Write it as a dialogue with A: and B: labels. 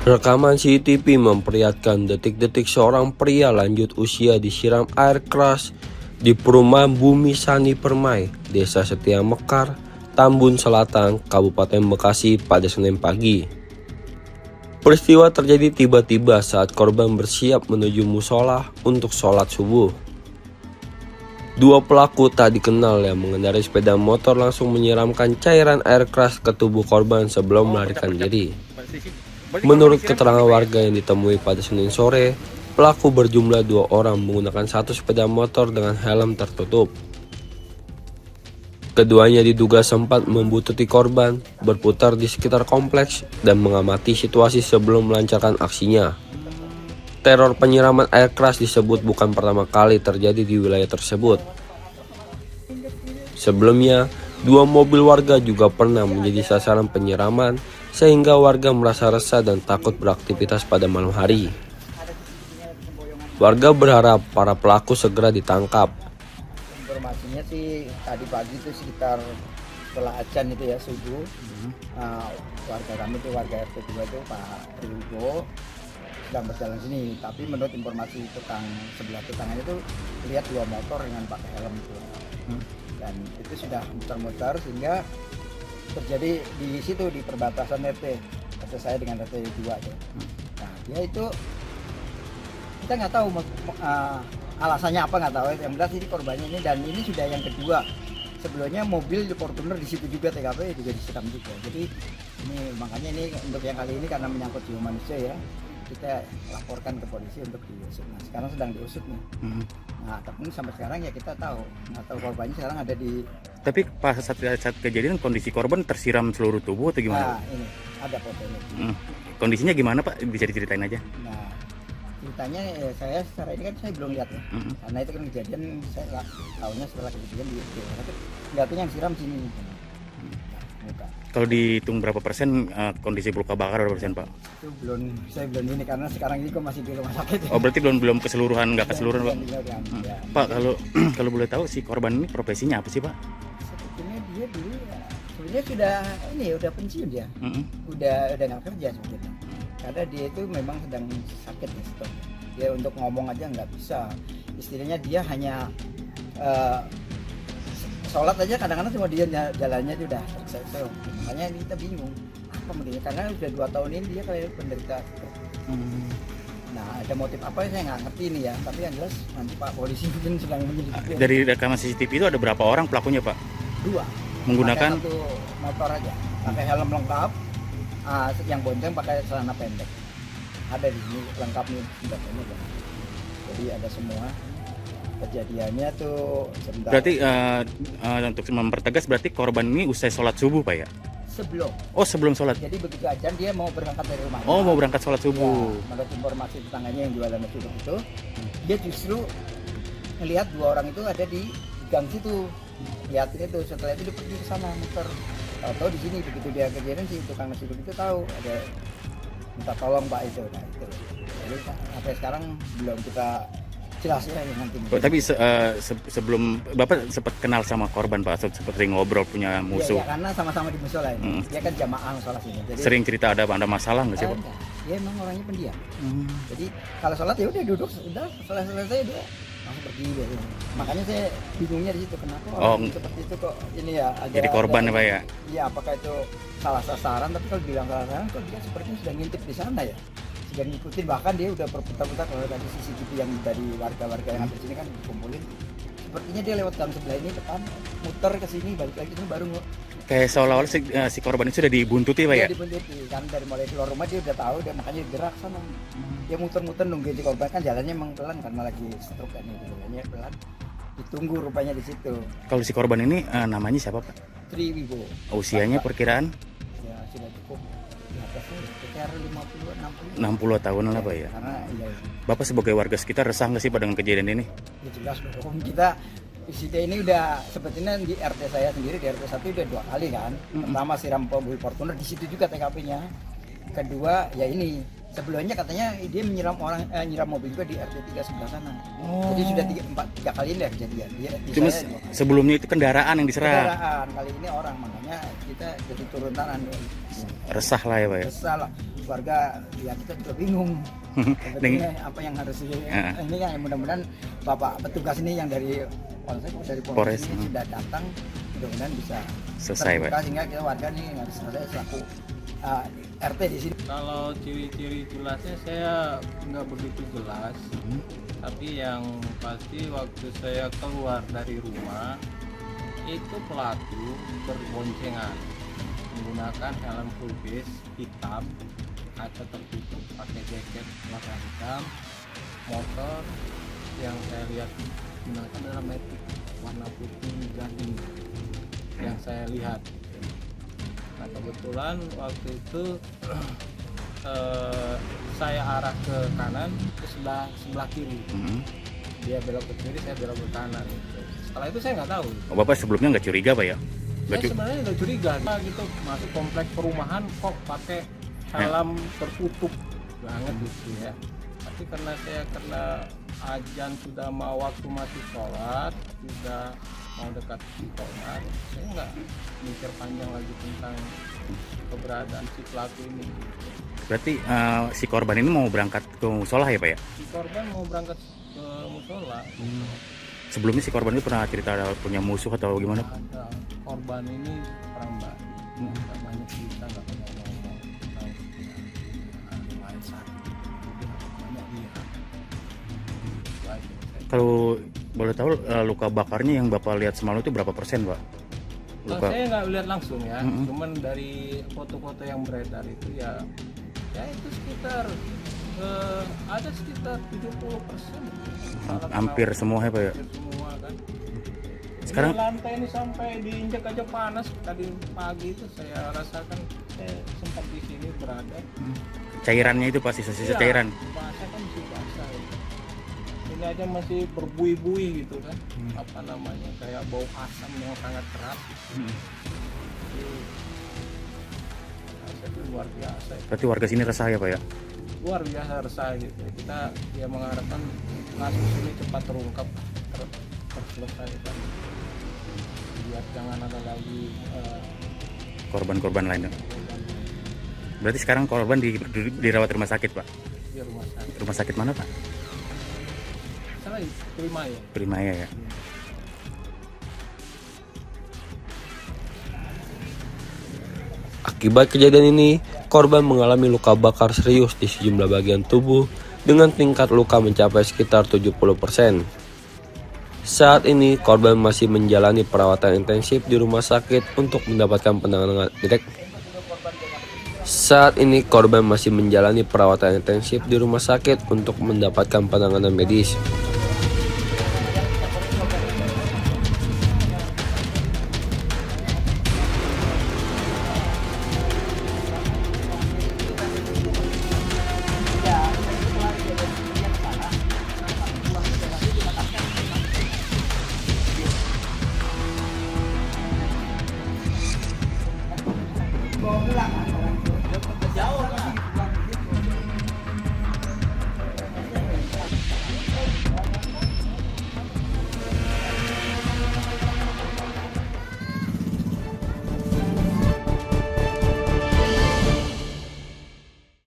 A: Rekaman CCTV memperlihatkan detik-detik seorang pria lanjut usia disiram air keras di perumahan Bumi Sani Permai, Desa Setia Mekar, Tambun Selatan, Kabupaten Bekasi pada Senin pagi. Peristiwa terjadi tiba-tiba saat korban bersiap menuju musola untuk sholat subuh. Dua pelaku tak dikenal yang mengendarai sepeda motor langsung menyiramkan cairan air keras ke tubuh korban sebelum melarikan diri. Menurut keterangan warga yang ditemui pada Senin sore, pelaku berjumlah 2 orang menggunakan satu sepeda motor dengan helm tertutup. Keduanya diduga sempat membututi korban, berputar di sekitar kompleks, dan mengamati situasi sebelum melancarkan aksinya. Teror penyiraman air keras disebut bukan pertama kali terjadi di wilayah tersebut. Sebelumnya, 2 mobil warga juga pernah menjadi sasaran penyiraman sehingga warga merasa resah dan takut beraktivitas pada malam hari. Warga berharap para pelaku segera ditangkap.
B: Informasinya sih tadi pagi itu sekitar setelah ajan itu ya subuh, warga kami itu warga RT 2 itu Pak Rigo sedang berjalan sini, tapi menurut informasi tukang sebelah tetangga itu lihat 2 motor dengan pakai helm itu, dan itu sudah muter-muter sehingga terjadi di situ di perbatasan RT saya dengan RT 2 itu. Nah dia itu kita nggak tahu alasannya apa, nggak tahu. Yang jelas ini korbannya ini, dan ini sudah yang kedua. Sebelumnya mobil Fortuner di situ juga, TKP juga disiram juga. Jadi ini makanya ini untuk yang kali ini karena menyangkut jiwa manusia ya, kita laporkan ke polisi untuk diusut. Nah sekarang sedang diusut nih. Nah tapi sampai sekarang ya kita tahu nggak tahu korbannya sekarang ada di.
C: Tapi pas saat kejadian kondisi korban tersiram seluruh tubuh atau gimana?
B: Nah ini ada fotonya.
C: Kondisinya gimana Pak? Bisa diceritain aja.
B: Nah ceritanya ya, saya secara ini kan saya belum lihat ya, karena itu kan kejadian saya tahunya setelah kejadian di lihatnya yang siram sini.
C: Kalau dihitung berapa persen kondisi luka bakar berapa persen Pak?
B: Itu saya belum ini karena sekarang ini kok masih di rumah sakit.
C: Oh berarti belum keseluruhan, nggak keseluruhan Pak?
B: Ya.
C: Pak kalau boleh tahu si korban ini profesinya apa sih Pak?
B: Sebetulnya dia dulu ya, sebenarnya sudah ini udah pensiun dia, udah nggak kerja sebetulnya. Karena dia itu memang sedang sakit ya, dia untuk ngomong aja nggak bisa. Istilahnya dia hanya sholat aja kadang-kadang cuma dia jalannya itu udah terseok. Makanya kita bingung apa mungkin karena udah 2 tahun ini dia kayak penderita. Nah ada motif apa saya nggak ngerti ini ya, tapi yang jelas nanti Pak polisi mungkin sedang menyelidiki.
C: Dari rekaman CCTV itu ada berapa orang pelakunya Pak?
B: 2
C: menggunakan
B: satu motor aja, pakai helm lengkap, yang bonceng pakai celana pendek. Ada di sini lengkap nih senjatanya. Jadi ada semua. Kejadiannya tuh sebentar.
C: Berarti untuk mempertegas berarti korban ini usai sholat subuh Pak ya?
B: Sebelum.
C: Oh sebelum sholat.
B: Jadi begitu ajan dia mau berangkat dari rumah.
C: Oh mau berangkat sholat subuh.
B: Ya, menurut informasi tetangganya yang jualan nasi uduk itu, dia justru melihat 2 orang itu ada di gang situ. Lihatin itu, setelah itu dia pergi ke sana muter. Tahu di sini begitu dia kejadian sih tukang nasi uduk itu tahu ada minta tolong Pak itu. Nah itu. Jadi sampai sekarang belum kita jelas ya nanti.
C: Tapi sebelum Bapak sempat kenal sama korban Pak, seperti ngobrol punya musuh.
B: Iya, karena sama-sama di musola ini. Dia kan jamaah musola sini. Jadi
C: sering cerita ada masalah nggak sih Pak?
B: Dia emang orangnya pendiam. Jadi kalau sholat ya udah duduk, udah selesai dia langsung pergi gitu. Makanya saya bingungnya di situ kenapa orang seperti itu kok ini ya ada.
C: Jadi korban ya Pak ya?
B: Iya, apakah itu salah sasaran? Tapi kalau bilang salah sasaran, kok dia sepertinya sudah ngintip di sana ya. Sudah ngikutin, bahkan dia udah berputar-putar kalau tadi CCTV yang dari warga-warga yang ada di sini kan dikumpulin. Sepertinya dia lewat gang sebelah ini depan, muter ke sini, balik lagi itu baru
C: kayak seolah-olah si korban itu sudah dibuntuti Pak ya?
B: Dibuntuti, kan dari mulai keluar rumah dia udah tahu, dia makanya gerak sana. Dia muter-muter nungguin si korban, kan jalannya emang pelan karena lagi stroke kan, jalannya pelan. Ditunggu rupanya di situ.
C: Kalau si korban ini namanya siapa Pak?
B: Triwibo.
C: Usianya perkiraan?
B: Ya sudah cukup di atasnya sekitar 50-60
C: tahunan lah Pak ya?
B: Karena ya,
C: Bapak sebagai warga sekitar resah nggak sih Pak dengan kejadian ini?
B: ya jelas dong, kita ini udah sebetulnya di RT saya sendiri, di RT 1 udah 2 kali kan. Pertama siram mobil Fortuner di situ juga TKP-nya. Kedua ya ini sebelumnya katanya dia nyiram mobil juga di RT 3 sebelah sana. Jadi sudah 3 kali ini ya kejadian.
C: Cuma sebelumnya itu kendaraan yang diserang.
B: Kendaraan, kali ini orang, makanya kita jadi turun tangan.
C: Resah lah ya Pak ya?
B: Resah lah. warga ya kita juga bingung sebetulnya apa yang harus ini yang mudah-mudahan bapak petugas ini yang dari Polres ini sudah datang, mudah-mudahan bisa
C: selesai, Pak.
B: sehingga kita warga nih harus selesai selaku RT di sini.
D: Kalau ciri-ciri jelasnya saya nggak begitu jelas, tapi yang pasti waktu saya keluar dari rumah itu pelaku berboncengan menggunakan helm full face hitam, kaca tertutup, pakai jaket warna hitam, motor yang saya lihat menggunakan adalah Matic warna putih gading yang saya lihat. Nah kebetulan waktu itu saya arah ke kanan ke sebelah kiri, dia belok ke kiri, saya belok ke kanan. Setelah itu saya nggak tahu.
C: Oh, Bapak sebelumnya nggak curiga, Pak ya?
D: Saya sebenarnya udah curiga gitu, masuk kompleks perumahan kok pakai helm tertutup banget gitu ya. Tapi karena saya kena azan sudah mau waktu masih sholat, sudah mau dekat sholat, saya nggak mikir panjang lagi tentang keberadaan si pelaku ini.
C: Berarti si korban ini mau berangkat ke musola ya, Pak ya?
D: Si korban mau berangkat ke musola.
C: Sebelumnya si korban itu pernah cerita punya musuh atau gimana?
D: Ada korban ini orang baru, nggak banyak cerita, nggak banyak ngomong tentang lain sakit, banyak lihat.
C: Kalau boleh tahu luka bakarnya yang Bapak lihat semalam itu berapa persen, Pak?
D: Saya nggak lihat langsung ya, cuman dari foto-foto yang beredar itu ya itu sekitar ada sekitar 70%.
C: Hampir semua ya, Pak ya?
D: Hampir semua kan.
C: Sekarang
D: ini lantai ini sampai diinjak aja panas. Tadi pagi itu saya rasakan, saya sempat di sini berada.
C: Cairannya itu pasti sisa-sisa
D: Iya,
C: cairan.
D: basah kan masih basah ya. Ini aja masih berbuih-buih gitu kan. Apa namanya, kayak bau asam yang sangat keras. Itu luar biasa ya.
C: Berarti warga sini resah ya, Pak ya?
D: Luar biasa resah gitu. Kita ya mengharapkan kasus ini cepat terungkap, terselesaikan, biar jangan ada lagi
C: Korban-korban lain. Berarti sekarang korban dirawat rumah sakit, Pak?
D: di rumah sakit.
C: Rumah sakit mana, Pak?
D: Salah terima ya.
C: Primaya ya.
A: Akibat kejadian ini, korban mengalami luka bakar serius di sejumlah bagian tubuh dengan tingkat luka mencapai sekitar 70%. Saat ini, korban masih menjalani perawatan intensif di rumah sakit untuk mendapatkan penanganan medis.